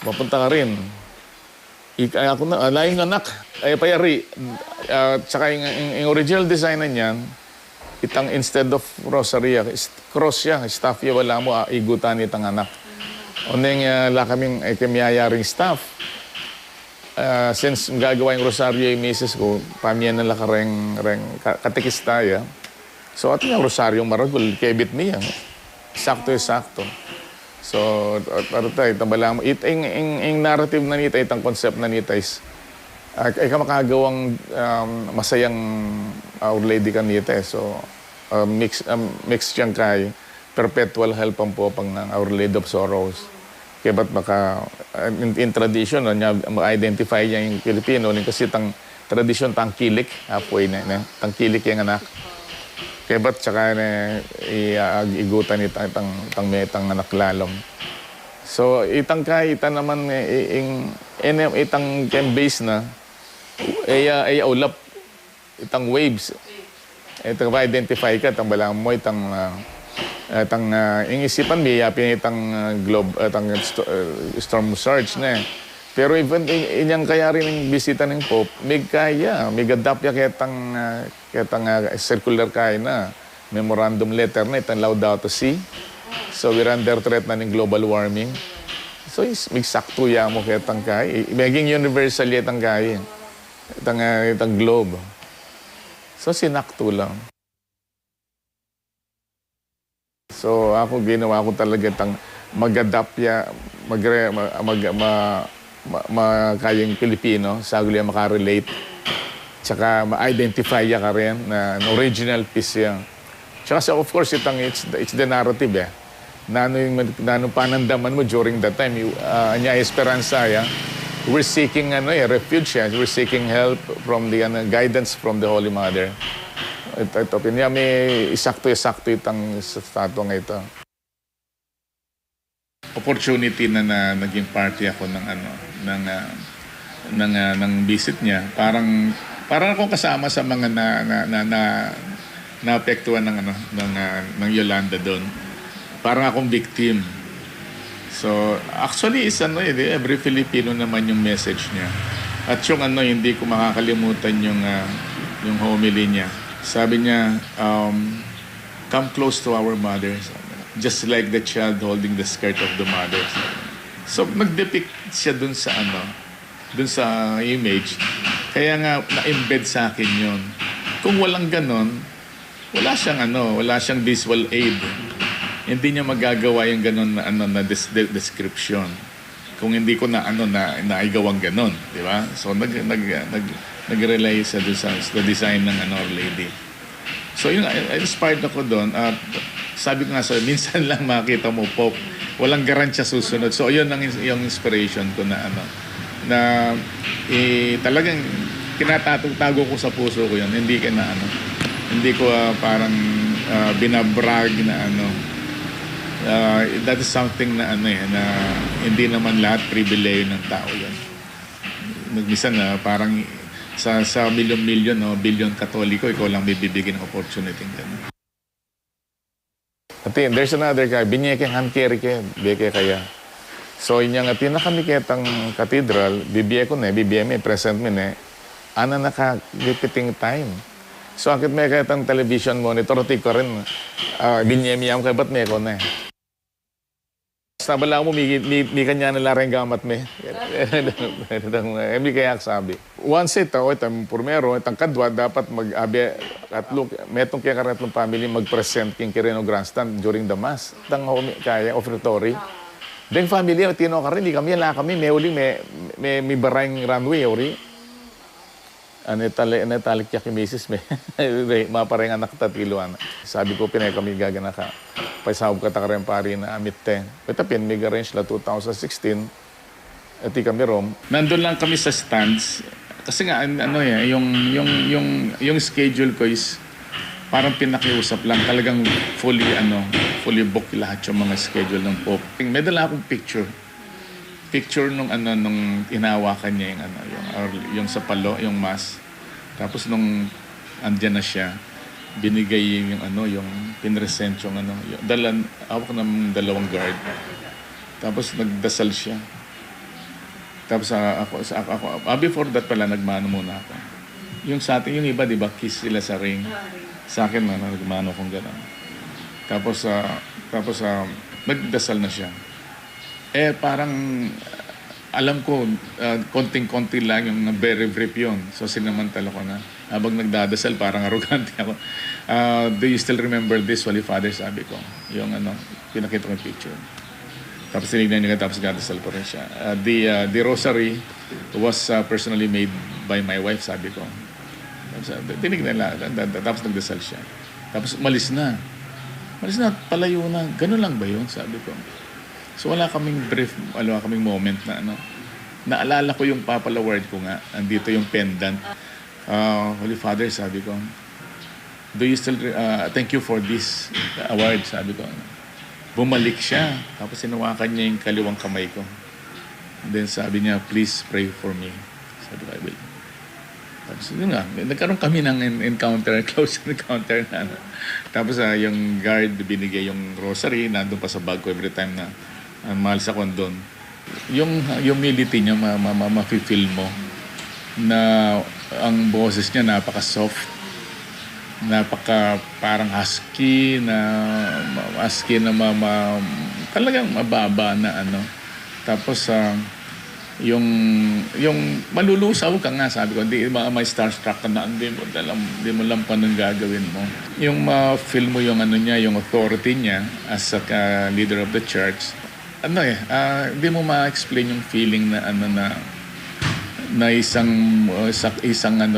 Mapunta ka rin. Ako na, laing anak, ay payari. Tsaka yung original design na niyan, itang instead of rosary, cross siya, staff ya wala mo, igutan itang anak. Oneng la kaming kamiyayaring staff. Since gagawa yung rosaryo yung misis ko, pamiyan na lakareng katekista ya. So ato yung rosaryong maragul, kebit niya. Sakto. So, para tayo, tambala mo. Yung narrative na nita, itang concept na nita is, ay ka makagawang masayang Our Lady ka nita. So, mix siyang kay perpetual help ang popang ng Our Lady of Sorrows. Kaya ba't baka, in tradition, ma-identify niya yung Pilipino, kasi tang tradition, tangkilik, halfway na, tangkilik yung anak. Kaya ba't tsaka igutan itang anak lalong. So, itang naman, itang base na, ay ulap, itang waves. Itang identify ka, itang balang mo, itang isipan mo, yapin itang globe, itang storm surge na eh. Pero even inyang kaya rin yung bisita ng Pope, may adapt ya ketang circular kaya na memorandum letter na itang Laudato Si. So we're under threat na ng global warming. So may sakto ya mo ketang kaya. Maging universal itang kaya. Itang globe. So sinakto lang. So ako ginawa ko talaga itang mag-adapt ya, kayang Pilipino, saguli makarelate. Tsaka ma-identify ya ka rin na original piece yan. Tsaka of course, it's the narrative eh. Nano panandaman mo during that time, anya esperanza ya. We're seeking refuge ya. We're seeking help from the guidance from the Holy Mother. Ito pinya may isakto itang statwa ng ito. Opportunity na naging party ako ng visit niya. Parang akong kasama sa mga naapektuhan ng Yolanda doon. Parang akong victim. So actually every Filipino naman yung message niya. At yung hindi ko makakalimutan yung homily niya. Sabi niya, come close to our mother. Just like the child holding the skirt of the mother. So, nag-depict siya dun sa image. Kaya nga, na-embed sa akin yon. Kung walang ganon, wala siyang visual aid. Hindi niya magagawa yung ganon na description. Kung hindi ko naigawang ganon, di ba? So, nag-rely siya dun sa design ng Our Lady. So, yun, inspired ako doon. At sabi ko nga minsan lang makita mo, Pope, walang garantiya susunod. So, yun ang yung inspiration ko na talagang kinatago ko sa puso ko yun. Hindi ko parang binabrag na that is something na na hindi naman lahat pribileyo ng tao yun. Minsan parang sa milyon-milyon, bilyon Katoliko, ikaw lang bibigyan ng opportunity gano'n. Ati, there's another guy, binyeke hankeri ke, beke kaya. So, inyang pinakamiketang cathedral, bibiyeme, present mo naka-repeating time. So, akit may kayatang television monitor, ko rin, binyemiyam kaya ba't may ko na Sabala mo, may kanya na larang gamat me. Hindi kaya sabi. Once itang purmero, itang kadwa, dapat metong kaya karatlong family mag-present king Quirino Grandstand during the Mass. Itang kaya offertory. Then family, tino ka rin, di kami, may uli, may barang runway, ori. Netalik siya kimisis, maparang anak tatiluan. Sabi ko, pinay kami gagana ka. Paisahog ka rin pari na amit Petapin, may arrange la 2016. Ati kami rom. Nandun lang kami sa stands. Kasi nga, yung schedule ko is parang pinakiusap lang. Talagang fully booked lahat yung mga schedule ng Pope. May dala akong picture nung inawakan niya yung sa palo, yung mass. Tapos nung andyan na siya, binigay yung pinresent yung hawak ng dalawang guard. Tapos nagdasal siya. Tapos before that pala, nagmano muna ako. Yung sa atin, yung iba, di ba, kiss sila sa ring. Sa akin, nagmano kong gano'n. Tapos, nagdasal na siya. Parang, alam ko, konting-konti lang yung very brief yun. So, sinamantala ko na. Habang nagdadasal, parang arrogante ako. Do you still remember this, Holy Father? Sabi ko. Yung pinakita ko yung picture. Tapos tinignan niya, tapos gadasal ko rin siya. The rosary was personally made by my wife, sabi ko. Tapos tinignan lang, tapos nagdasal siya. Tapos malis na, palayo na. Ganun lang ba yun? Sabi ko. So wala kaming moment na naalala ko yung papal award ko nga. Andito yung pendant. Holy Father, sabi ko, do you still, thank you for this award, sabi ko. Bumalik siya. Tapos sinawakan niya yung kaliwang kamay ko. And then sabi niya, please pray for me. Sabi ko, I will. Tapos yun nga, nagkaroon kami ng close encounter na Tapos yung guard, binigay yung rosary, nandun pa sa bag ko every time na mahal sa kondon. Yung humility niya, ma-feel mo na ang boses niya napaka-soft. Parang husky na talagang mababa na Tapos yung malulusaw ka nga, sabi ko, hindi may starstruck ka na, hindi mo lang pa nang gagawin mo. Yung ma-feel mo yung niya, yung authority niya as a leader of the church. Hindi mo ma-explain yung feeling na isang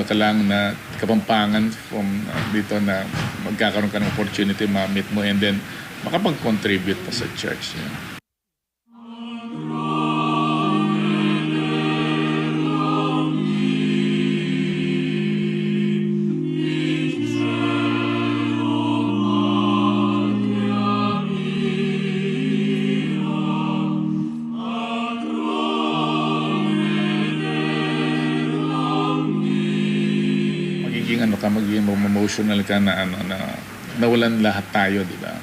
ka lang na kapampangan from dito na magkakaroon ka ng opportunity ma-meet mo and then makapag-contribute pa sa church. Yeah. Magiging emotional ka na nawalan lahat tayo, di ba?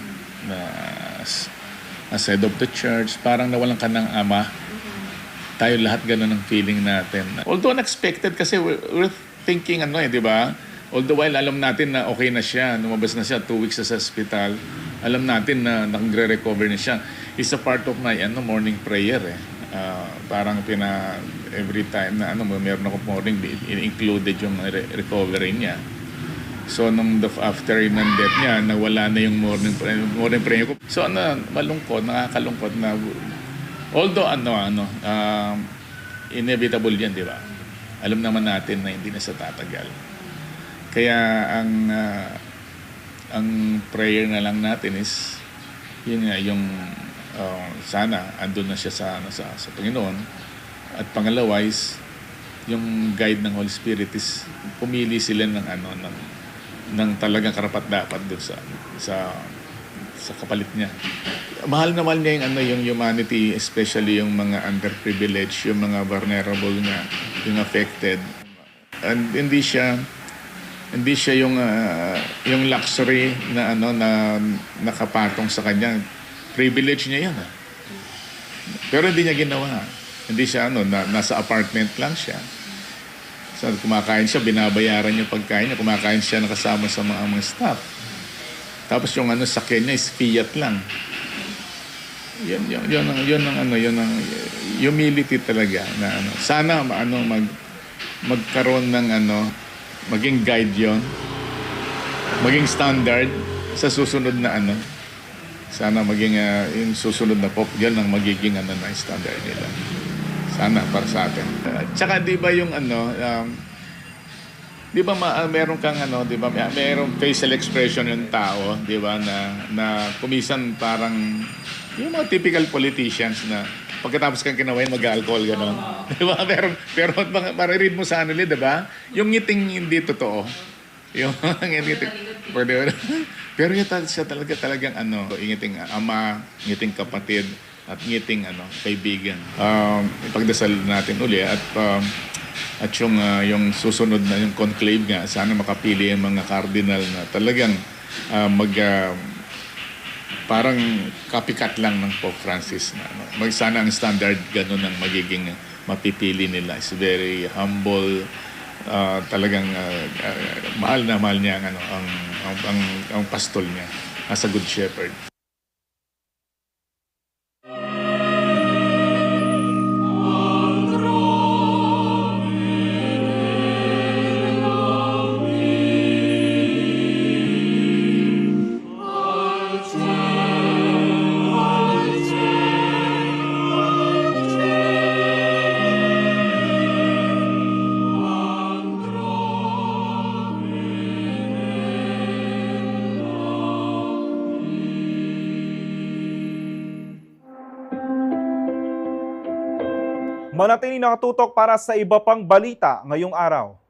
As head of the church, parang nawalan ka ng ama. Tayo lahat ganun ang feeling natin. Although unexpected kasi we're thinking di ba? All the while alam natin na okay na siya, lumabas na siya 2 weeks sa hospital. Alam natin na nagre-recover na siya. It's a part of my morning prayer parang every time na meron ako morning, included yung recovery niya. So after ng death niya, nawala na yung morning prayer ko. So malungkot, nakakalungkot na although inevitable yan, di ba? Alam naman natin na hindi na sa tatagal. Kaya ang prayer na lang natin is yun nga, yung sana andun na siya sa Panginoon. At pangalawa is yung guide ng Holy Spirit is pumili sila ng talagang karapat-dapat doon sa kapalit niya. Mahal na mahal niya yung humanity, especially yung mga underprivileged, yung mga vulnerable niya, yung affected. And hindi siya yung luxury na nakapatong sa kanya. Privilege niya yan. Pero hindi niya ginawa. Hindi siya nasa apartment lang siya. So, kumakain siya, binabayaran yung pagkain niya, kumakain siya nakasama sa mga staff. Tapos yung sakyan niya is Fiat lang. Yun ang humility talaga na sana magkaroon ng maging guide yon, maging standard sa susunod na sana maging yung susunod na Pope, yan ang magiging na standard nila. Sana para sa atin. Tsaka di ba yung di ba meron kang di ba merong facial expression yung tao, di ba na kumisan parang yung mga typical politicians na pagkatapos kang kinawain mag-alcohol gano'n. Di ba? Pero mariread mo sa nila, di ba? Yung ngiting hindi totoo. Yung ngiting pero yun siya talagang ngiting ama, ngiting kapatid, at ngiting kaibigan. Ipagdasal natin uli at yung susunod na yung conclave nga, sana makapili ang mga cardinal na talagang parang copycat lang ng Pope Francis na sana ang standard ganun ang magiging mapipili nila. Is very humble, talagang mahal niya ang pastol niya as a good shepherd. Manatili nakatutok para sa iba pang balita ngayong araw.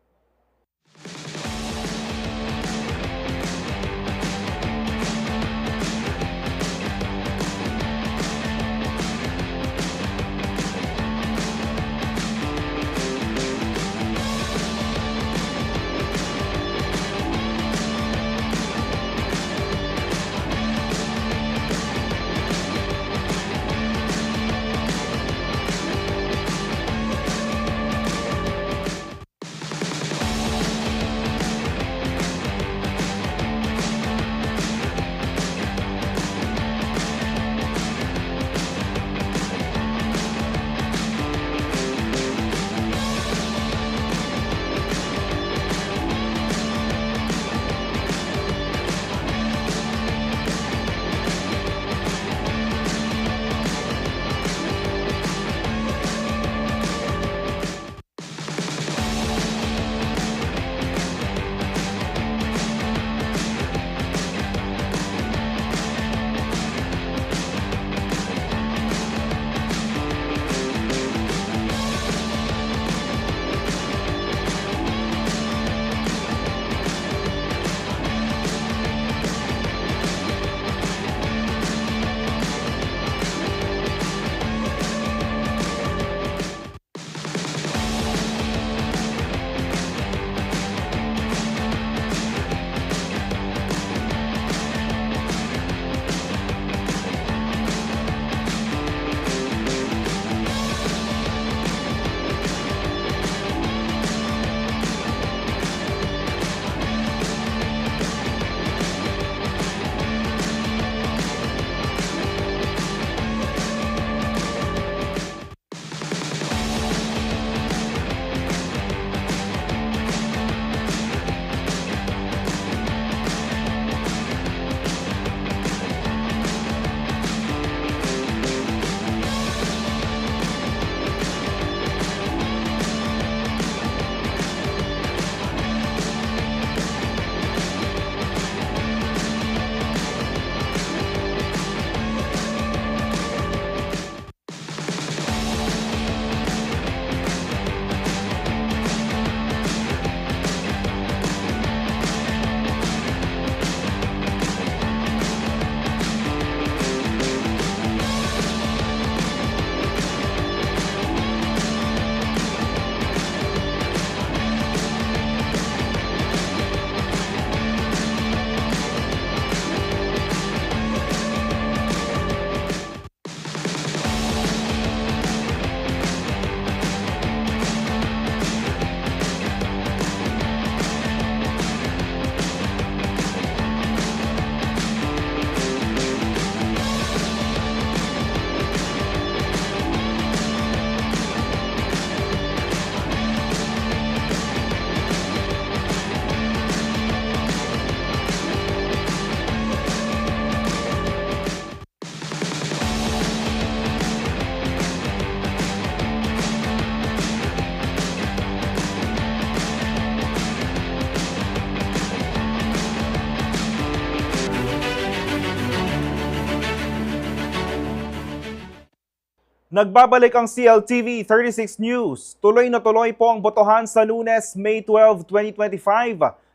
Nagbabalik ang CLTV 36 News. Tuloy na tuloy po ang botohan sa Lunes, May 12, 2025.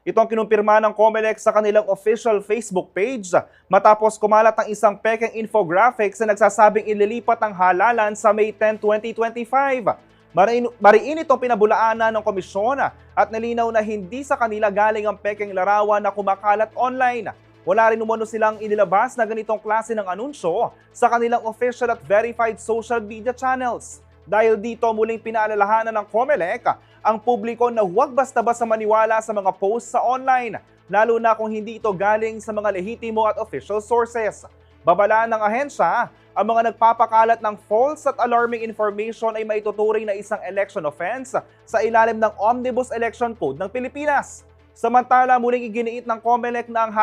Ito ang kinumpirma ng COMELEC sa kanilang official Facebook page matapos kumalat ang isang pekeng infographics na nagsasabing ililipat ang halalan sa May 10, 2025. Mariin itong pinabulaanan ng komisyon at nalinaw na hindi sa kanila galing ang pekeng larawan na kumakalat online. Wala rin umano silang inilabas na ganitong klase ng anunsyo sa kanilang official at verified social media channels. Dahil dito muling pinaalalahanan ng COMELEC ang publiko na huwag basta-basta maniwala sa mga posts sa online, lalo na kung hindi ito galing sa mga lehitimo at official sources. Babalaan ng ahensya, ang mga nagpapakalat ng false at alarming information ay maituturing na isang election offense sa ilalim ng Omnibus Election Code ng Pilipinas. Samantala, muling iginiit ng COMELEC na ang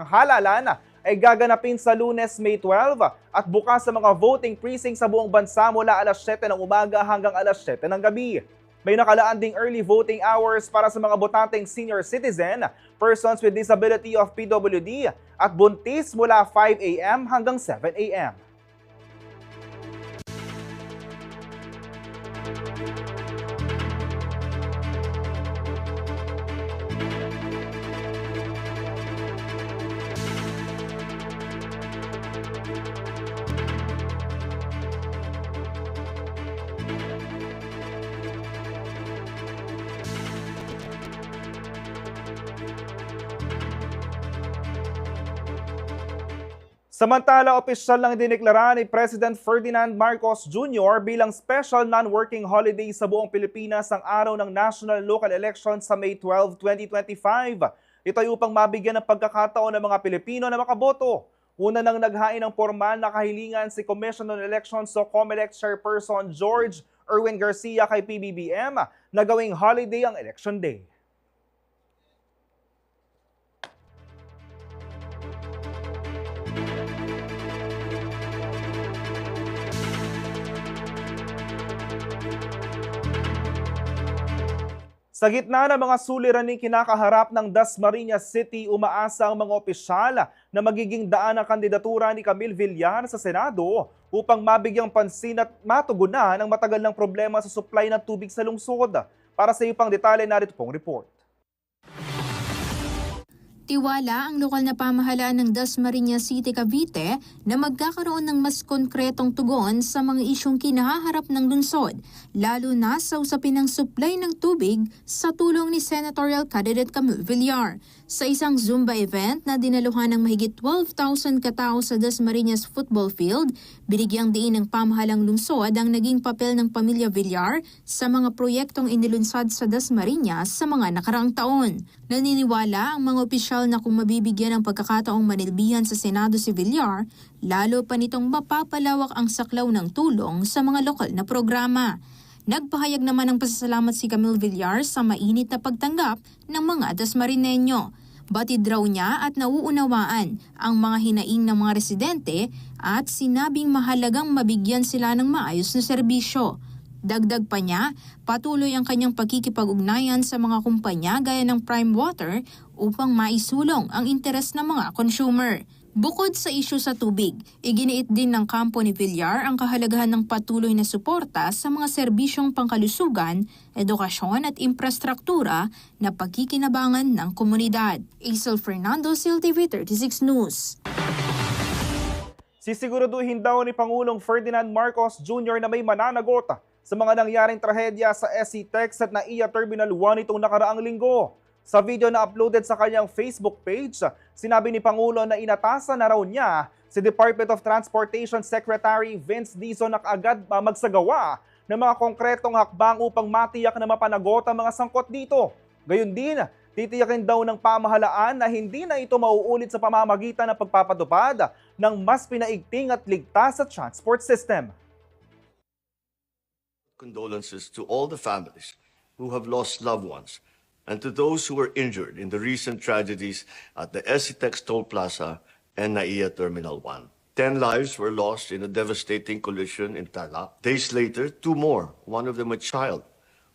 halalan ay gaganapin sa Lunes, May 12 at bukas sa mga voting precinct sa buong bansa mula alas 7 ng umaga hanggang alas 7 ng gabi. May nakalaan ding early voting hours para sa mga botanteng senior citizen, persons with disability of PWD at buntis mula 5 a.m. hanggang 7 a.m. Samantala, opisyal lang dineklara ni President Ferdinand Marcos Jr. bilang special non-working holiday sa buong Pilipinas ang araw ng national local elections sa May 12, 2025. Ito ay upang mabigyan ng pagkakataon ng mga Pilipino na makaboto. Una nang naghain ng formal na kahilingan si Commission on Elections o COMELEC Chairperson George Erwin Garcia kay PBBM na gawing holiday ang Election Day. Sa gitna ng mga suliraning kinakaharap ng Dasmariñas City, umaasa ang mga opisyal na magiging daan ang kandidatura ni Camille Villar sa Senado upang mabigyang pansin at matugunan ang matagal ng problema sa supply ng tubig sa lungsod. Para sa ipang detalye, narito pong report. Tiwala ang lokal na pamahalaan ng Dasmariñas City, Cavite na magkakaroon ng mas konkretong tugon sa mga isyong kinahaharap ng lungsod, lalo na sa usapin ng supply ng tubig sa tulong ni Senatorial Candidate Camille Villar. Sa isang Zumba event na dinaluhan ng mahigit 12,000 katao sa Dasmariñas Football Field, binigyang diin ng pamahalang lungsod ang naging papel ng pamilya Villar sa mga proyektong inilunsad sa Dasmariñas sa mga nakaraang taon. Naniniwala ang mga opisyal na kung mabibigyan ng pagkakataong manilbihan sa Senado si Villar, lalo pa nitong mapapalawak ang saklaw ng tulong sa mga lokal na programa. Nagpahayag naman ng pasasalamat si Camille Villar sa mainit na pagtanggap ng mga Dasmarineño. Batid raw niya at nauunawaan ang mga hinaing ng mga residente at sinabing mahalagang mabigyan sila ng maayos na serbisyo. Dagdag pa niya, patuloy ang kanyang pagkikipag-ugnayan sa mga kumpanya gaya ng Prime Water upang maisulong ang interes ng mga consumer. Bukod sa isyu sa tubig, iginiit din ng kampo ni Villar ang kahalagahan ng patuloy na suporta sa mga serbisyong pangkalusugan, edukasyon at infrastruktura na pagkikinabangan ng komunidad. Isel Fernando, CILTV 36 News. Sisiguraduhin daw ni Pangulong Ferdinand Marcos Jr. na may mananagot sa mga nangyaring trahedya sa SC Tex at NAIA Terminal 1 itong nakaraang linggo. Sa video na uploaded sa kanyang Facebook page, sinabi ni Pangulo na inatasan na raw niya si Department of Transportation Secretary Vince Dizon na kaagad magsagawa ng mga konkretong hakbang upang matiyak na mapanagot ang mga sangkot dito. Gayun din, titiyakin daw ng pamahalaan na hindi na ito mauulit sa pamamagitan ng pagpapatupad ng mas pinaigting at ligtas sa transport system. Condolences to all the families who have lost loved ones and to those who were injured in the recent tragedies at the SCTEX Toll Plaza and NAIA Terminal 1. 10 lives were lost in a devastating collision in Tarlac. Days later, 2 more, one of them a child,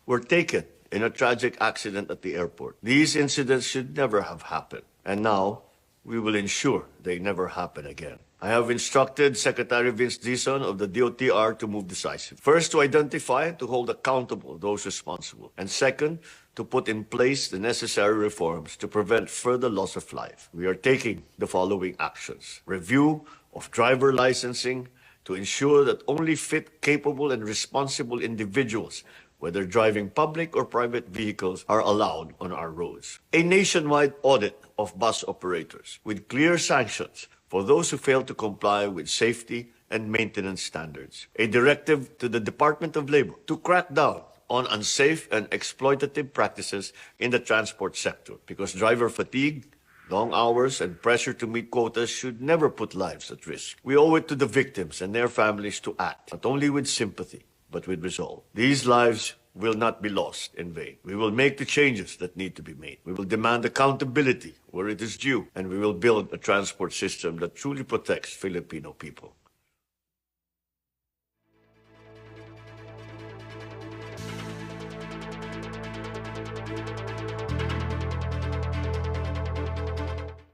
were taken in a tragic accident at the airport. These incidents should never have happened, and now we will ensure they never happen again. I have instructed Secretary Vince Dizon of the DOTR to move decisively. First, to identify and to hold accountable those responsible. And second, to put in place the necessary reforms to prevent further loss of life. We are taking the following actions. Review of driver licensing to ensure that only fit, capable, and responsible individuals, whether driving public or private vehicles, are allowed on our roads. A nationwide audit of bus operators with clear sanctions for those who fail to comply with safety and maintenance standards. A directive to the Department of Labor to crack down on unsafe and exploitative practices in the transport sector, because driver fatigue, long hours, and pressure to meet quotas should never put lives at risk. We owe it to the victims and their families to act, not only with sympathy, but with resolve. These lives will not be lost in vain. We will make the changes that need to be made. We will demand accountability where it is due, and we will build a transport system that truly protects Filipino people.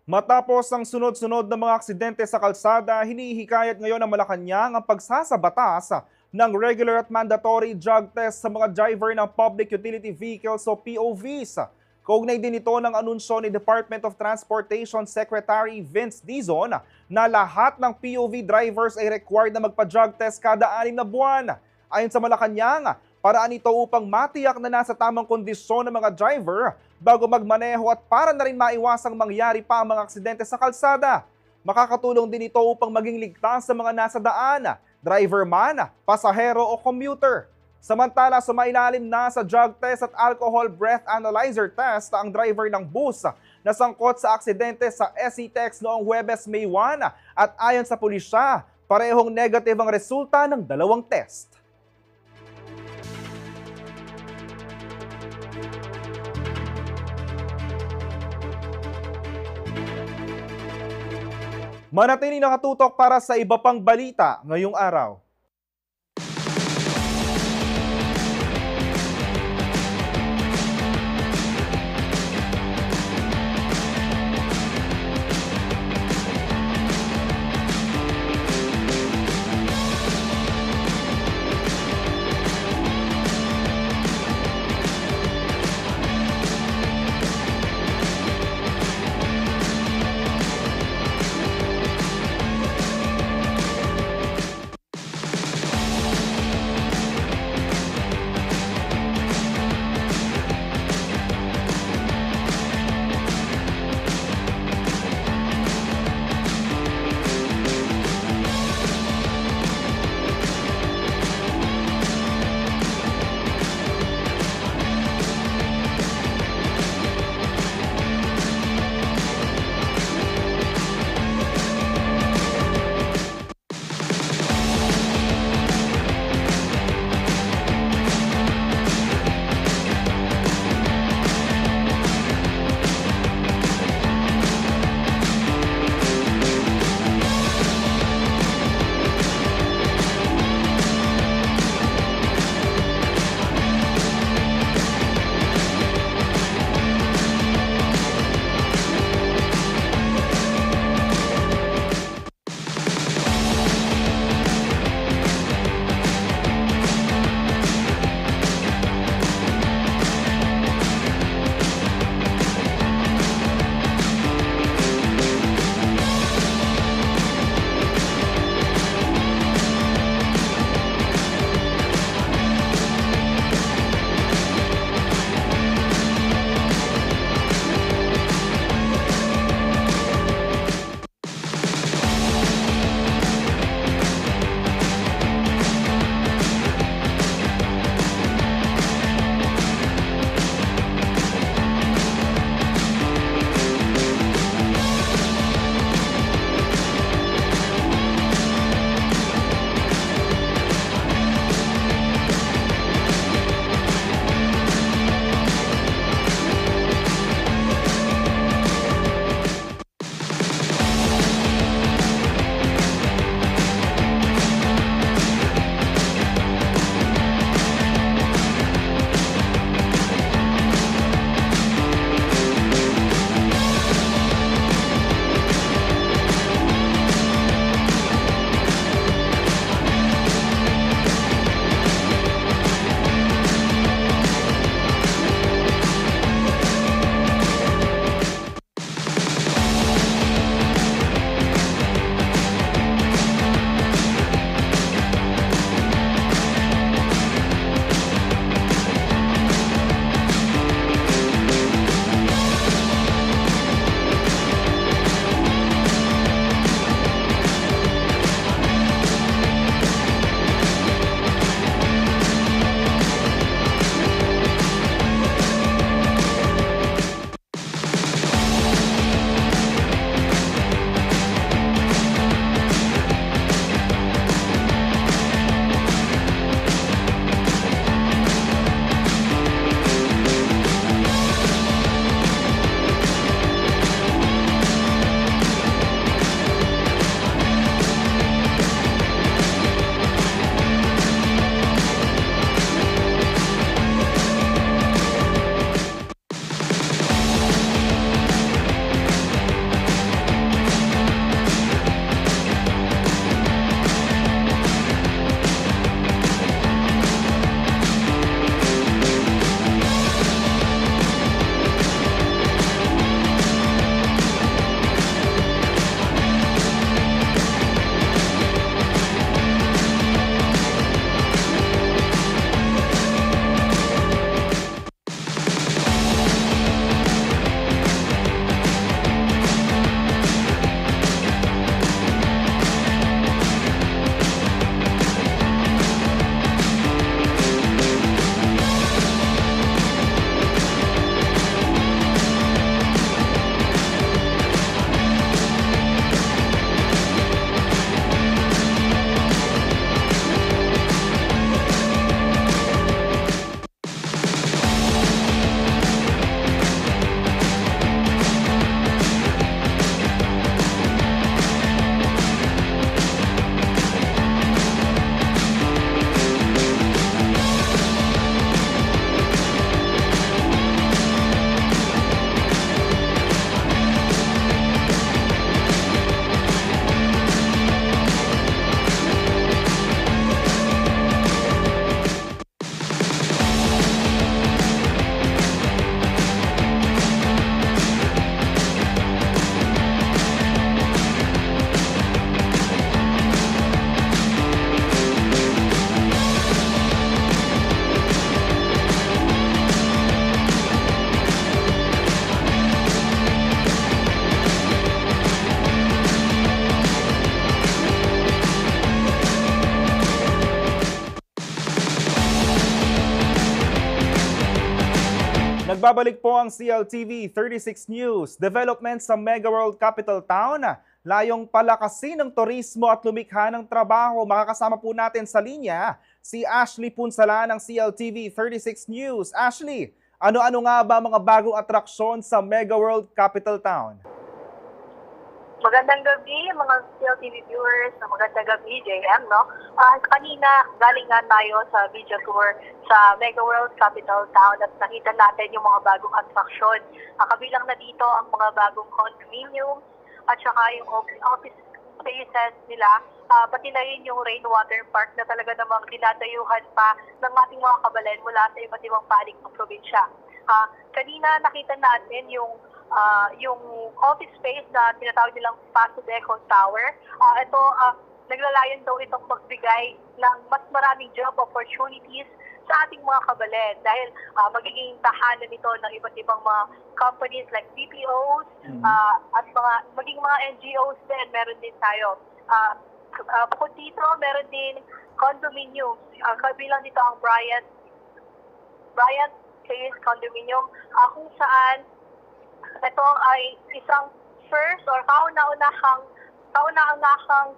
Matapos ang sunod-sunod na mga aksidente sa kalsada, hinihikayat ngayon ng Malacanang ang pagsasabatas ng regular at mandatory drug test sa mga driver ng Public Utility Vehicles o POVs. Kaugnay din ito ng anunsyo ni Department of Transportation Secretary Vince Dizon na lahat ng POV drivers ay required na magpa-drug test kada 6 na buwan. Ayon sa Malacanang, paraan ito upang matiyak na nasa tamang kondisyon ng mga driver bago magmaneho at para na rin maiwasang mangyari pa ang mga aksidente sa kalsada. Makakatulong din ito upang maging ligtas sa mga nasa daan, driver man, pasahero o commuter. Samantala, sumailalim na sa drug test at alcohol breath analyzer test ang driver ng bus na sangkot sa aksidente sa SCTEX noong Huwebes, May 1 at ayon sa pulisya, parehong negative ang resulta ng dalawang test. Manatili nakatutok para sa iba pang balita ngayong araw. Nagbabalik po ang CLTV 36 News. Development sa Mega World Capital Town. Layong palakasin ng turismo at lumikha ng trabaho. Makakasama po natin sa linya si Ashley Punsala ng CLTV 36 News. Ashley, ano-ano nga ba mga bagong atraksyon sa Mega World Capital Town? Magandang gabi mga CLTV viewers, magandang gabi JM, no? Kanina galing nga tayo sa video tour sa Mega World Capital Town at nakita natin yung mga bagong attraksyon. Kabilang na dito ang mga bagong condominiums at saka yung office spaces nila, pati na rin yung rainwater park na talaga namang dinadayuhan pa ng ating mga kabalen mula sa iba't ibang panig ng probinsya. Kanina nakita natin yung office space na tinatawag nilang Paso Deco Tower. Ito, naglalayon daw itong magbigay ng mas maraming job opportunities sa ating mga kabalen dahil magiging tahanan nito ng iba't ibang mga companies like BPOs at maging mga NGOs din, meron din tayo. Bukod dito, meron din condominiums. Kabilang dito ang Bryant Place Condominium kung saan ito ay isang first or kauna-unahang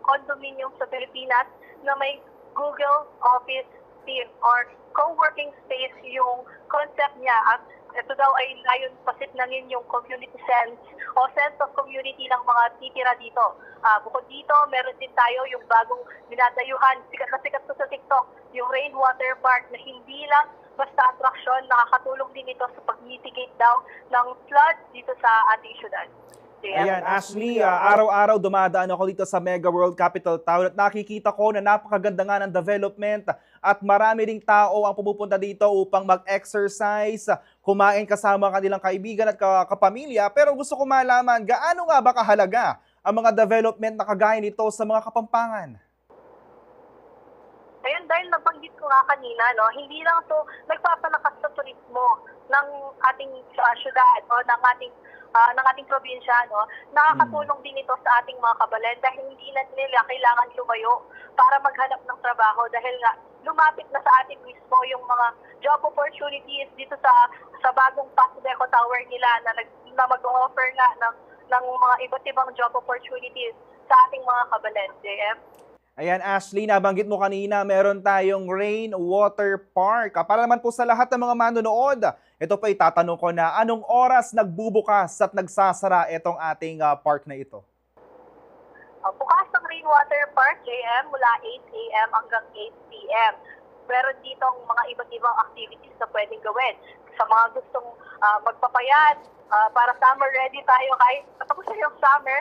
condominium sa Pilipinas na may Google Office team or co-working space yung concept niya. At ito daw ay layon pasit-langin yung community sense o sense of community ng mga titira dito. Bukod dito, meron din tayo yung bagong dinadayuhan, sikat na sikat sa TikTok, yung rainwater park na hindi lang basta atraksyon, nakakatulong din ito sa pag-mitigate daw ng flood dito sa ating syudad. Ayan, Ashley, araw-araw dumadaan ako dito sa Mega World Capital Town at nakikita ko na napakaganda nga ng development at marami ring tao ang pumupunta dito upang mag-exercise, kumain kasama kanilang kaibigan at kapamilya. Pero gusto ko malaman, gaano nga ba kahalaga ang mga development na kagaya nito sa mga Kapampangan? Ayun, dahil nabanggit ko nga kanina, no, hindi lang to nagpapalakas sa turismo ng ating syudad o ng ating probinsya, no. Nakakatulong din ito sa ating mga kabalen dahil hindi na nila kailangan lumayo para maghanap ng trabaho dahil nga lumapit na sa atin mismo yung mga job opportunities dito sa bagong Paso Deco Tower nila na mag-offer nga ng mga iba't ibang job opportunities sa ating mga kabalen, JM. Ayan, Ashley, nabanggit mo kanina, meron tayong rainwater park. Para naman po sa lahat ng mga manonood, ito pa itatanong ko na, anong oras nagbubukas at nagsasara itong ating park na ito? Bukas ang rainwater park, JM, mula 8 a.m. hanggang 8 p.m. Meron ditong mga iba't ibang activities na pwedeng gawin. Sa mga gustong magpapayat, para summer ready tayo, kahit tapos na yung summer,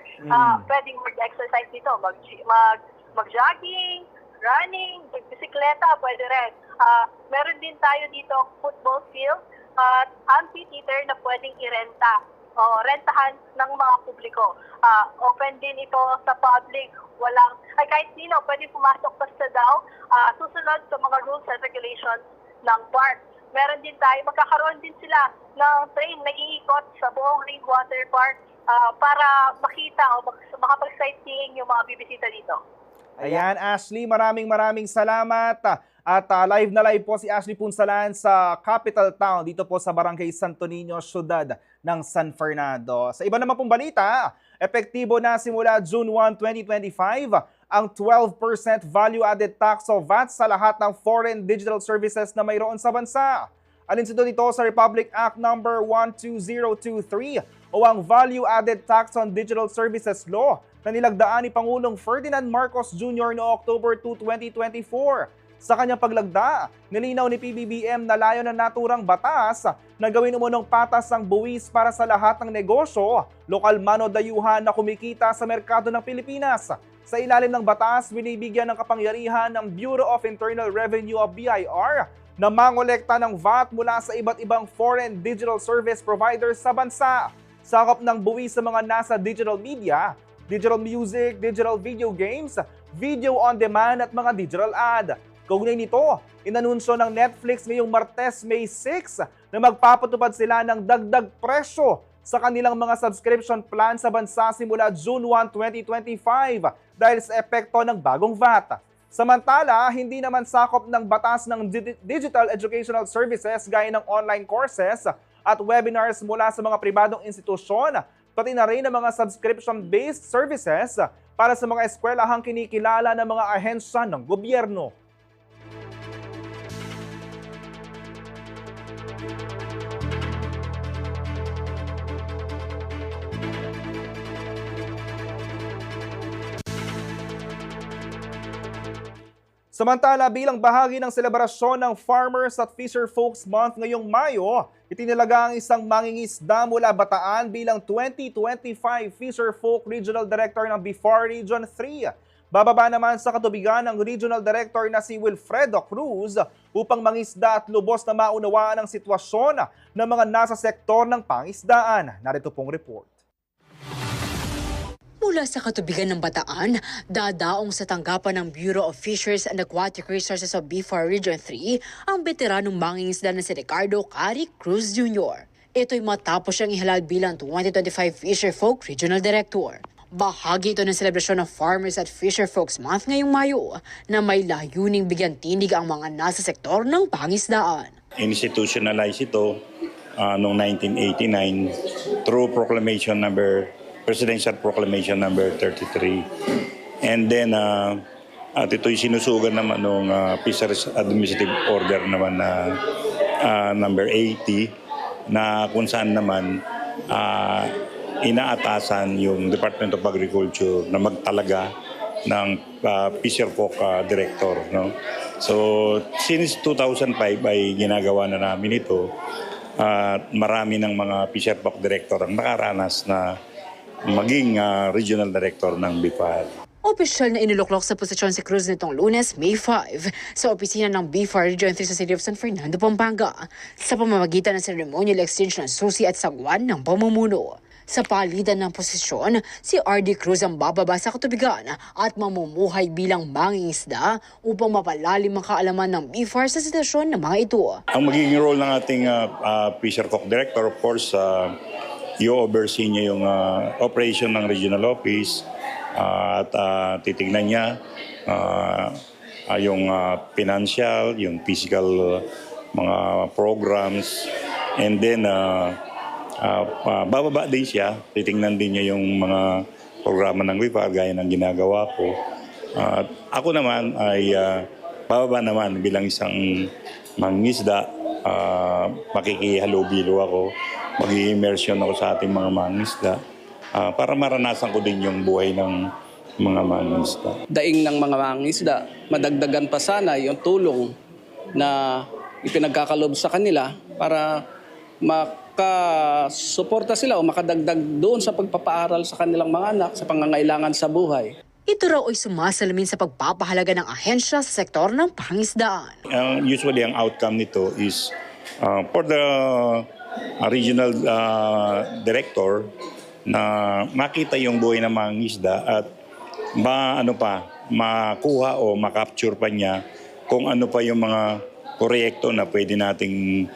pwedeng mag-exercise dito, mag-jogging, running, bisikleta, pwede rin. Meron din tayo dito football field at amphitheater na pwedeng irenta o rentahan ng mga publiko. Open din ito sa public. Kahit sino pwede pumasok basta daw susunod sa mga rules and regulations ng park. Meron din tayo, magkakaroon din sila ng train na iikot sa buong rainwater park para makita o makapag-sightseeing yung mga bibisita dito. Ayan, Ashley, maraming salamat. At live na live po si Ashley Punsalan sa Capital Town, dito po sa Barangay Santo Niño, Syudad ng San Fernando. Sa iba naman pong balita, epektibo na simula June 1, 2025 ang 12% value-added tax o VAT sa lahat ng foreign digital services na mayroon sa bansa. Alinsunod ito sa Republic Act No. 12023 o ang Value-Added Tax on Digital Services Law na nilagdaan ni Pangulong Ferdinand Marcos Jr. noong October 2, 2024. Sa kanyang paglagda, nilinaw ni PBBM na layo na naturang batas na gawin umunong patas ang buwis para sa lahat ng negosyo, lokal man o dayuhan na kumikita sa merkado ng Pilipinas. Sa ilalim ng batas, binibigyan ng kapangyarihan ng Bureau of Internal Revenue o BIR na mangolekta ng VAT mula sa iba't ibang foreign digital service providers sa bansa. Sakop ng buwis sa mga nasa digital media, digital music, digital video games, video on demand at mga digital ad. Kaugnay nito, inanunsyo ng Netflix ngayong Martes, May 6 na magpapatupad sila ng dagdag presyo sa kanilang mga subscription plan sa bansa simula June 1, 2025 dahil sa epekto ng bagong VAT. Samantala, hindi naman sakop ng batas ng digital educational services gaya ng online courses at webinars mula sa mga pribadong institusyon, pati na rin ang mga subscription-based services para sa mga eskwelahang kinikilala ng mga ahensya ng gobyerno. Samantala, bilang bahagi ng selebrasyon ng Farmers at Fisher Folks Month ngayong Mayo, itinalaga ang isang mangingisda mula Bataan bilang 2025 Fisher Folk Regional Director ng BIFAR Region 3. Bababa naman sa katubigan ng Regional Director na si Wilfredo Cruz upang mangisda at lubos na maunawaan ang sitwasyon ng mga nasa sektor ng pangisdaan. Narito pong report. Mula sa katubigan ng Bataan, dadaong sa tanggapan ng Bureau of Fisheries and Aquatic Resources of BIFAR Region 3 ang veteranong mangingisda na si Ricardo Cari Cruz Jr. Ito'y matapos siyang ihalal bilang 2025 Fisher Folk Regional Director. Bahagi ito ng selebrasyon ng Farmers at Fisher Folks Month ngayong Mayo na may layuning bigyan tinig ang mga nasa sektor ng pangisdaan. Institutionalize ito noong 1989 through Presidential Proclamation number 33. And then, at ito'y sinusugan naman ng Fisheries Administrative Order naman na number 80 na kung saan naman inaatasan yung Department of Agriculture na magtalaga ng Fisher Folk Director. No? So, since 2005 ay ginagawa na namin ito at marami ng mga Fisher Folk Director ang nakaranas na maging regional director ng BIFAR. Opisyal na iniluklok sa posisyon si Cruz nitong Lunes, May 5, sa opisina ng BIFAR Region 3 sa City of San Fernando, Pampanga, sa pamamagitan ng ceremonial exchange ng susi at sagwan ng pamumuno. Sa palitan ng posisyon, si R.D. Cruz ang bababa sa katubigan at mamumuhay bilang mangingisda upang mapalalim ang kaalaman ng BIFAR sa sitwasyon ng mga ito. Ang magiging role ng ating Fisher Folk Director, of course, i-oversee niya yung operation ng regional office at titignan niya yung financial, yung physical mga programs, and then bababa din siya, titignan din niya yung mga programa ng BIFAR gaya ng ginagawa ko. Ako naman ay bababa naman bilang isang mangingisda, makikihalubilo ako, mag-i-immersion ako sa ating mga mangingisda para maranasan ko din yung buhay ng mga mangingisda. Daing ng mga mangingisda, madagdagan pa sana yung tulong na ipinagkakalob sa kanila para makasuporta sila o makadagdag doon sa pagpapaaral sa kanilang mga anak sa pangangailangan sa buhay. Ito raw ay sumasalamin sa pagpapahalaga ng ahensya sa sektor ng pangisdaan. Usually ang outcome nito is for the regional director na makita yung buhay ng mga isda at makuha o makapture pa niya kung ano pa yung mga proyekto na pwede nating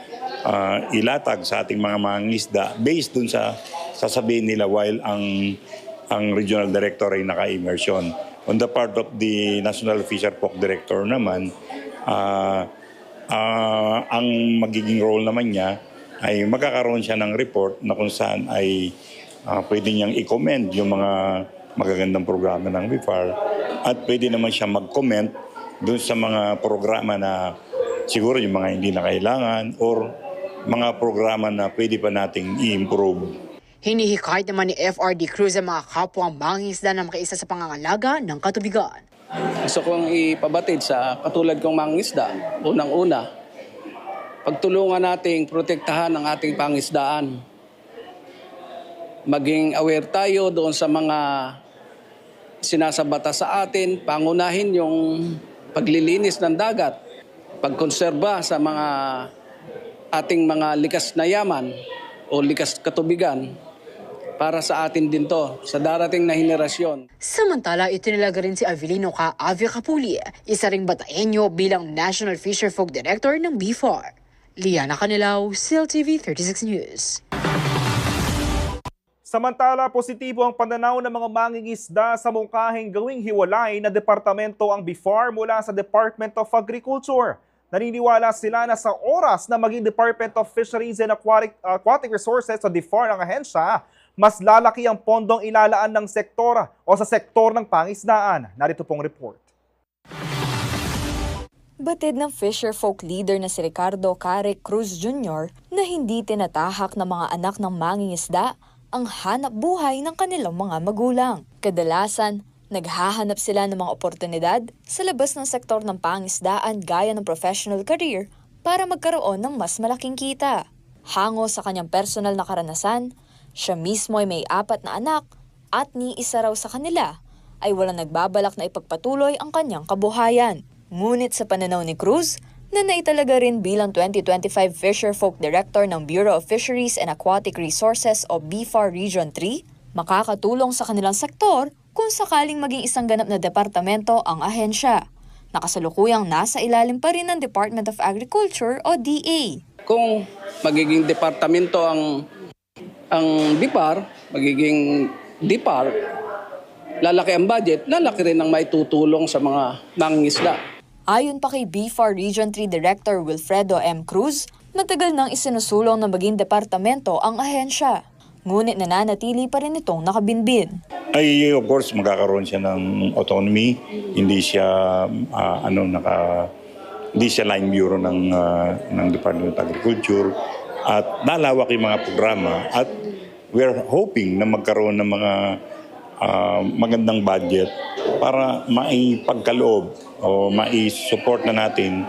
ilatag sa ating mga mangingisda based dun sa sasabihin nila while ang regional director ay naka-immersion. On the part of the National Fisher Folk Director naman, ang magiging role naman niya ay magkakaroon siya ng report na kung saan ay pwede niyang i-comment yung mga magagandang programa ng BIFAR at pwede naman siya mag-comment dun sa mga programa na siguro yung mga hindi na kailangan or mga programa na pwede pa nating i-improve. Hinihikayat naman ni FRD Cruz ang mga kapwang mangingisda na makaisa sa pangangalaga ng katubigan. Gusto kong ipabatid sa katulad kong mangingisda, unang-una, pagtulungan nating protektahan ang ating pangisdaan. Maging aware tayo doon sa mga sinasabata sa atin, pangunahin yung paglilinis ng dagat, pagkonserba sa mga ating mga likas na yaman o likas katubigan para sa atin din to, sa darating na henerasyon. Samantala, itinalaga rin si Avelino Avia Capuli, isa ring Bataenyo bilang National Fisher Folk Director ng BIFAR. Liana Canilao, CILTV 36 News. Samantala, positibo ang pananaw ng mga mangingisda sa mungkahing gawing hiwalay na departamento ang BIFAR mula sa Department of Agriculture. Naniniwala sila na sa oras na maging Department of Fisheries and Aquatic Resources o DFAR ang ahensya, mas lalaki ang pondong ilalaan ng sektor o sa sektor ng pangisdaan. Narito pong report. Batid ng fisher folk leader na si Ricardo Care Cruz Jr. na hindi tinatahak ng mga anak ng mangingisda ang hanap buhay ng kanilang mga magulang. Kadalasan, naghahanap sila ng mga oportunidad sa labas ng sektor ng pangisdaan gaya ng professional career para magkaroon ng mas malaking kita. Hango sa kanyang personal na karanasan, siya mismo ay may 4 na anak at ni isa raw sa kanila ay walang nagbabalak na ipagpatuloy ang kanyang kabuhayan. Ngunit sa pananaw ni Cruz, na naitalaga rin bilang 2025 Fisher Folk Director ng Bureau of Fisheries and Aquatic Resources o BFAR Region 3, makakatulong sa kanilang sektor kung sakaling maging isang ganap na departamento ang ahensya. Nakasalukuyang nasa ilalim pa rin ng Department of Agriculture o DA. Kung magiging departamento ang BIPAR, magiging DIPAR, lalaki ang budget, lalaki rin ang maitutulong sa mga mangingisda. Ayon pa kay BFAR Region 3 Director Wilfredo M. Cruz, matagal nang isinusulong na maging departamento ang ahensya. Ngunit nananatili pa rin itong nakabinbin. Ay, of course, magkakaroon siya ng autonomy. Hindi siya, hindi siya line bureau ng Department of Agriculture. At nalawak yung mga programa. At we're hoping na magkaroon ng mga magandang budget para maipagkaloob o mai-support na natin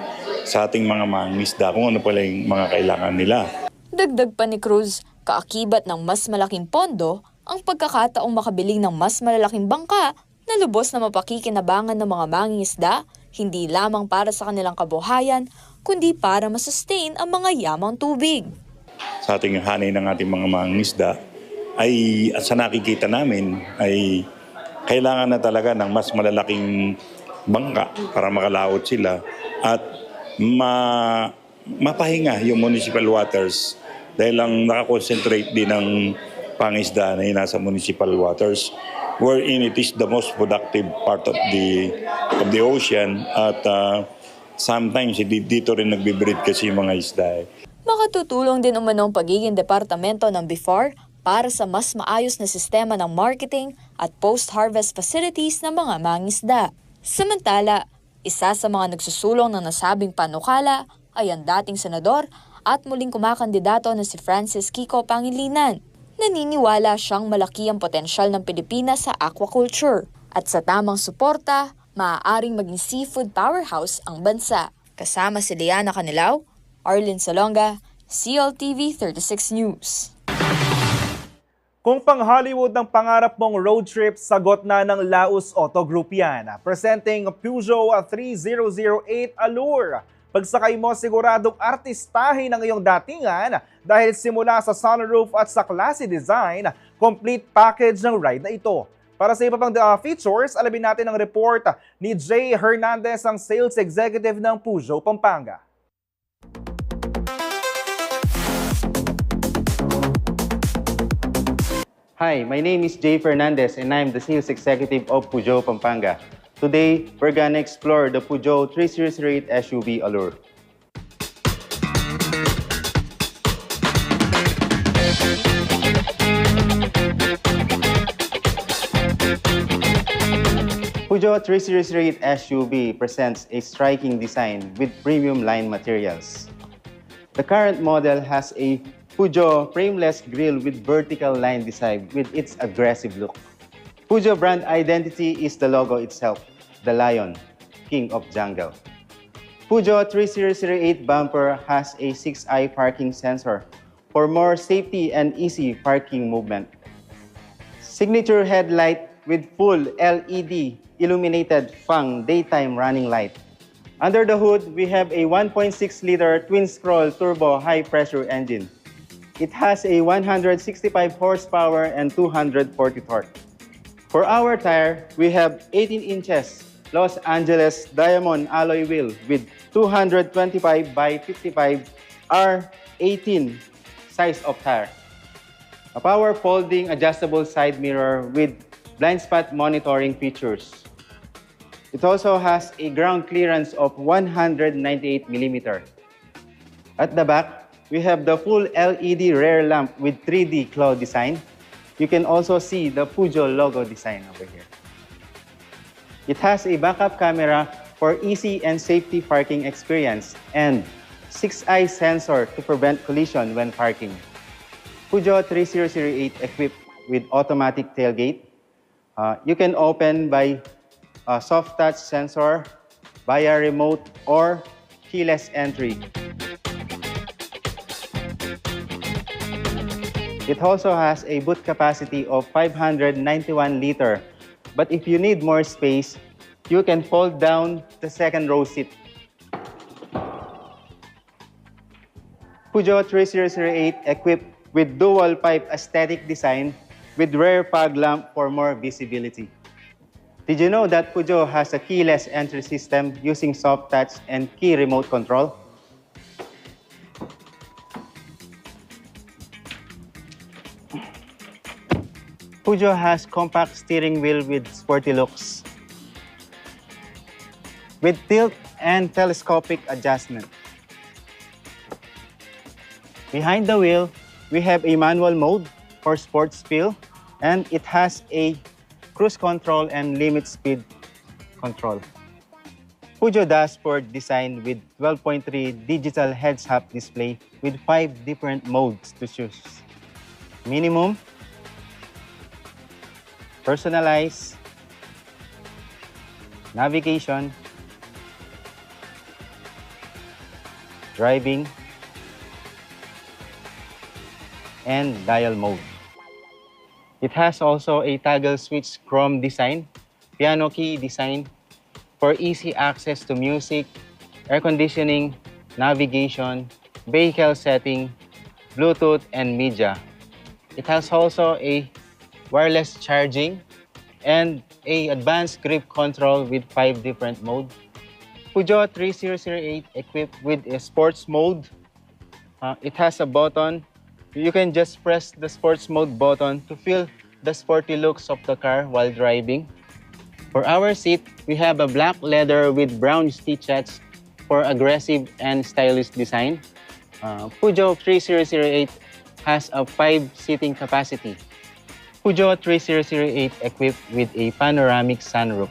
sa ating mga mangingisda kung ano pala yung mga kailangan nila. Dagdag pa ni Cruz, kaakibat ng mas malaking pondo ang pagkakataong makabili ng mas malalaking bangka na lubos na mapakikinabangan ng mga mangingisda, hindi lamang para sa kanilang kabuhayan, kundi para masustain ang mga yamang tubig. Sa ating hanay ng ating mga mangingisda, ay at sa nakikita namin ay kailangan na talaga ng mas malalaking bangka para makalaot sila at mapahinga yung municipal waters dahil lang nakakonsentrate din ng pangisda na nasa municipal waters wherein it is the most productive part of the ocean at sometimes dito rin nagbe-breed kasi yung mga isda. Makatutulong din umano ang pagiging departamento ng BFAR para sa mas maayos na sistema ng marketing at post-harvest facilities ng mga mangingisda. Samantala, isa sa mga nagsusulong ng nasabing panukala ay ang dating senador at muling kumakandidato na si Francis Kiko Pangilinan. Naniniwala siyang malaki ang potensyal ng Pilipinas sa aquaculture at sa tamang suporta, maaaring maging seafood powerhouse ang bansa. Kasama si Liana Canilao, Arlene Salonga, CLTV 36 News. Kung pang-Hollywood ng pangarap mong road trip, sagot na ng Laos Auto Group yan. Presenting Peugeot 3008 Allure. Pagsakay mo, siguradong artistahin ang iyong datingan dahil simula sa sunroof at sa classy design, complete package ng ride na ito. Para sa iba pang features, alamin natin ang report ni Jay Hernandez, ang Sales Executive ng Peugeot Pampanga. Hi, my name is Jay Fernandez and I'm the Sales Executive of Peugeot Pampanga. Today, we're gonna explore the Peugeot 3008 SUV Allure. Peugeot 3008 SUV presents a striking design with premium line materials. The current model has a Peugeot frameless grille with vertical line design with its aggressive look. Peugeot brand identity is the logo itself, the lion, king of jungle. Peugeot 3008 bumper has a 6-eye parking sensor for more safety and easy parking movement. Signature headlight with full LED illuminated Fang daytime running light. Under the hood, we have a 1.6-liter twin-scroll turbo high-pressure engine. It has a 165 horsepower and 240 torque. For our tire, we have 18 inches Los Angeles Diamond alloy wheel with 225 by 55 R18 size of tire. A power folding adjustable side mirror with blind spot monitoring features. It also has a ground clearance of 198 millimeter. At the back, we have the full LED rear lamp with 3D claw design. You can also see the Peugeot logo design over here. It has a backup camera for easy and safety parking experience and 6-eye sensor to prevent collision when parking. Peugeot 3008 equipped with automatic tailgate. You can open by soft touch sensor, via remote, or keyless entry. It also has a boot capacity of 591 liter. But if you need more space, you can fold down the second row seat. Peugeot 3008 equipped with dual pipe aesthetic design with rear fog lamp for more visibility. Did you know that Peugeot has a keyless entry system using soft touch and key remote control? Peugeot has compact steering wheel with sporty looks, with tilt and telescopic adjustment. Behind the wheel, we have a manual mode for sports feel, and it has a cruise control and limit speed control. Peugeot dashboard designed with 12.3 digital heads-up display with 5 different modes to choose. Minimum, personalize, navigation, driving, and dial mode. It has also a toggle switch chrome design, piano key design for easy access to music, air conditioning, navigation, vehicle setting, Bluetooth, and media. It has also a wireless charging and a advanced grip control with 5 different modes. Peugeot 3008 equipped with a sports mode. It has a button. You can just press the sports mode button to feel the sporty looks of the car while driving. For our seat, we have a black leather with brown stitches for aggressive and stylish design. Peugeot 3008 has a 5 seating capacity. Peugeot 3008 equipped with a panoramic sunroof.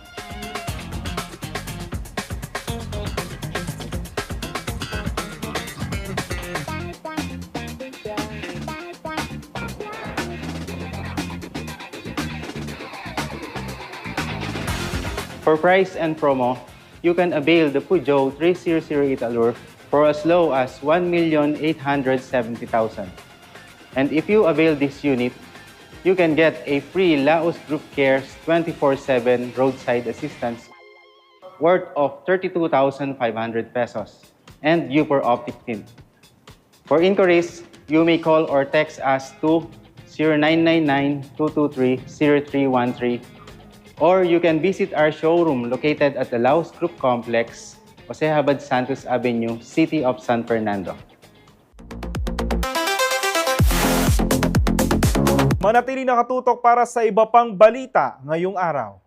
For price and promo, you can avail the Peugeot 3008 Allure for as low as 1,870,000. And if you avail this unit, you can get a free Laos Group Cares 24/7 roadside assistance worth of 32,500 pesos and Upor Optic Tint. For inquiries, you may call or text us to 0999-223-0313, or you can visit our showroom located at the Laos Group Complex, Jose Habad Santos Avenue, City of San Fernando. Manatili nakatutok para sa iba pang balita ngayong araw.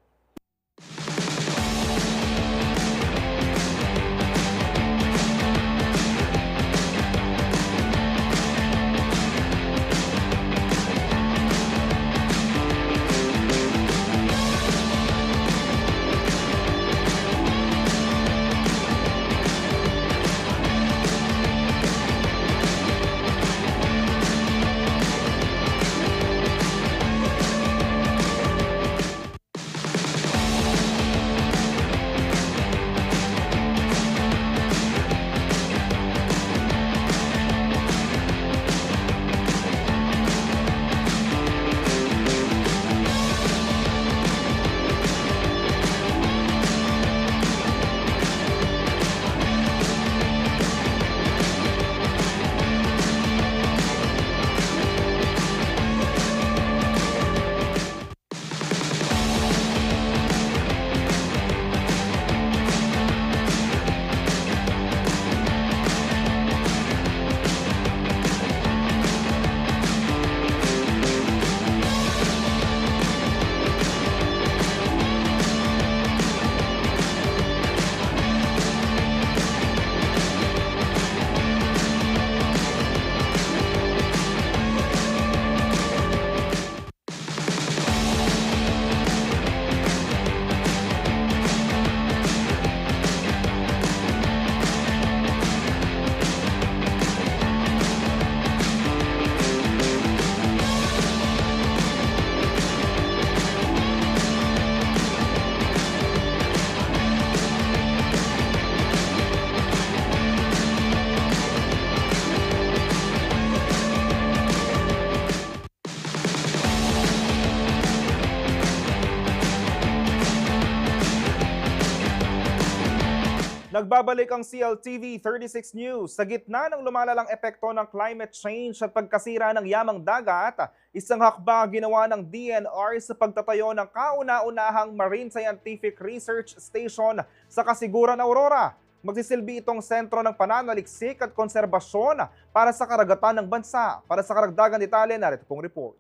Nagbabalik ang CLTV 36 News. Sa gitna ng lumalalang epekto ng climate change at pagkasira ng yamang dagat, isang hakbang ginawa ng DNR sa pagtatayo ng kauna-unahang Marine Scientific Research Station sa Kasiguran, Aurora. Magsisilbi itong sentro ng pananaliksik at konserbasyon para sa karagatan ng bansa. Para sa karagdagan detalye, narito pong report.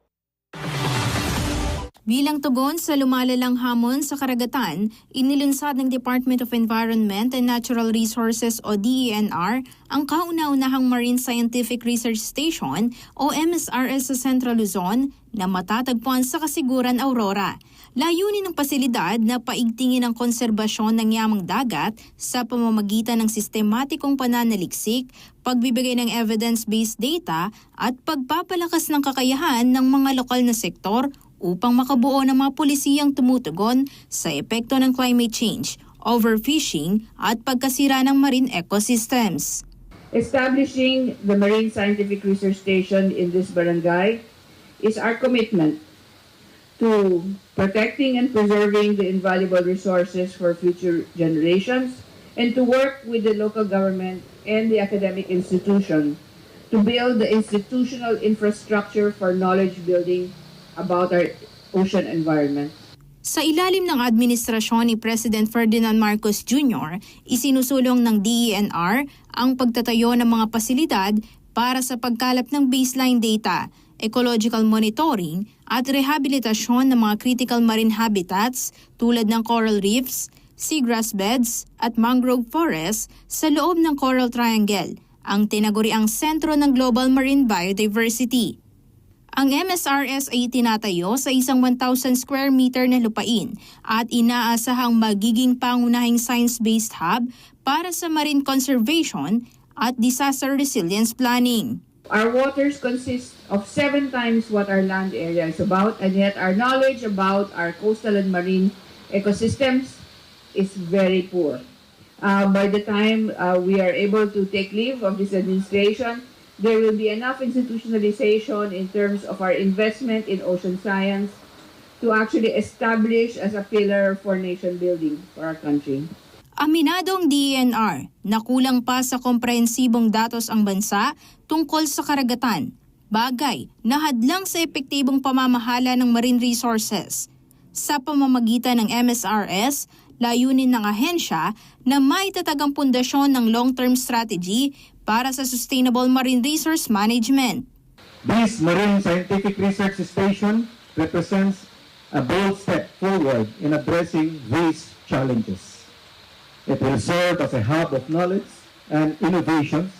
Bilang tugon sa lumalalang hamon sa karagatan, inilunsad ng Department of Environment and Natural Resources o DENR ang kauna-unahang Marine Scientific Research Station o MSRS sa Central Luzon na matatagpuan sa Kasiguran, Aurora. Layunin ng pasilidad na paigtingin ang konserbasyon ng yamang dagat sa pamamagitan ng sistematikong pananaliksik, pagbibigay ng evidence-based data at pagpapalakas ng kakayahan ng mga lokal na sektor upang makabuo ng mga pulisiyang tumutugon sa epekto ng climate change, overfishing at pagkasira ng marine ecosystems. Establishing the Marine Scientific Research Station in this barangay is our commitment to protecting and preserving the invaluable resources for future generations and to work with the local government and the academic institution to build the institutional infrastructure for knowledge building about our ocean environment. Sa ilalim ng administrasyon ni President Ferdinand Marcos Jr., isinusulong ng DENR ang pagtatayo ng mga pasilidad para sa pagkalap ng baseline data, ecological monitoring at rehabilitasyon ng mga critical marine habitats tulad ng coral reefs, seagrass beds at mangrove forests sa loob ng Coral Triangle, ang tinaguriang sentro ng global marine biodiversity. Ang MSRS ay tinatayo sa isang 1,000 square meter na lupain at inaasahang magiging pangunahing science-based hub para sa marine conservation at disaster resilience planning. Our waters consist of 7 times what our land area is about, and yet our knowledge about our coastal and marine ecosystems is very poor. By the time we are able to take leave of this administration, there will be enough institutionalization in terms of our investment in ocean science to actually establish as a pillar for nation building for our country. Aminadong DENR na kulang pa sa komprehensibong datos ang bansa tungkol sa karagatan, bagay na hadlang sa epektibong pamamahala ng marine resources. Sa pamamagitan ng MSRS, layunin ng ahensya na maitatag ang pundasyon ng long-term strategy para sa sustainable marine resource management. This Marine Scientific Research Station represents a bold step forward in addressing these challenges. It will serve as a hub of knowledge and innovations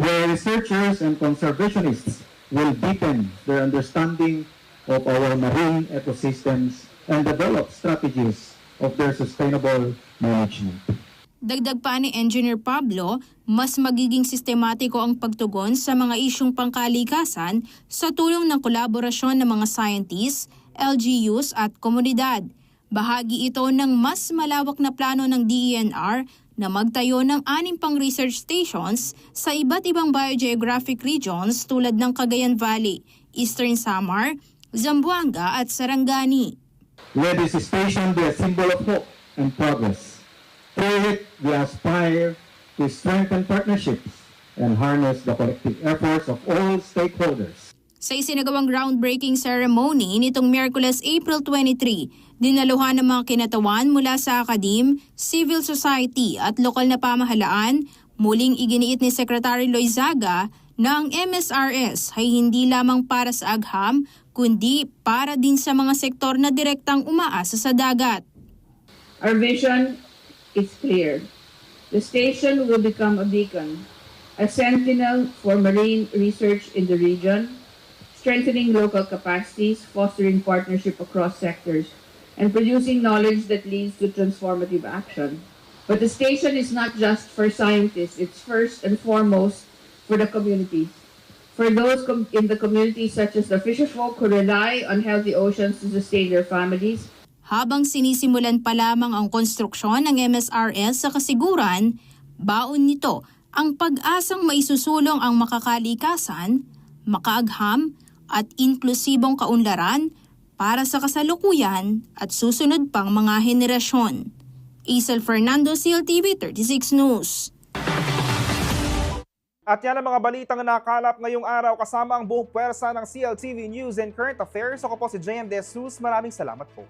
where researchers and conservationists will deepen their understanding of our marine ecosystems and develop strategies of their sustainable management. Dagdag pa ni Engineer Pablo, mas magiging sistematiko ang pagtugon sa mga isyung pangkalikasan sa tulong ng kolaborasyon ng mga scientists, LGUs at komunidad. Bahagi ito ng mas malawak na plano ng DENR na magtayo ng 6 pang research stations sa iba't ibang biogeographic regions tulad ng Cagayan Valley, Eastern Samar, Zamboanga at Sarangani. Let this station be a symbol of hope and progress. Through it, we aspire to strengthen partnerships and harness the collective efforts of all stakeholders. Sa isinagawang groundbreaking ceremony nitong Miyerkules, April 23, dinaluhan ng mga kinatawan mula sa akadim, civil society at lokal na pamahalaan, muling iginiit ni Secretary Loizaga na ang MSRS ay hindi lamang para sa agham, kundi para din sa mga sektor na direktang umaasa sa dagat. Our vision is clear. The station will become a beacon, a sentinel for marine research in the region, strengthening local capacities, fostering partnership across sectors, and producing knowledge that leads to transformative action. But the station is not just for scientists, it's first and foremost for the communities. For those in the communities such as the fisherfolk who rely on healthy oceans to sustain their families. Habang sinisimulan pa lamang ang konstruksyon ng MSRS sa Kasiguran, baon nito ang pag-asang maisusulong ang makakalikasan, makaagham at inklusibong kaunlaran para sa kasalukuyan at susunod pang mga henerasyon. Isel Fernando, CLTV 36 News. At yan ang mga balitang nakalap ngayong araw kasama ang buong pwersa ng CLTV News and Current Affairs. Ako po si JM De Jesus. Maraming salamat po.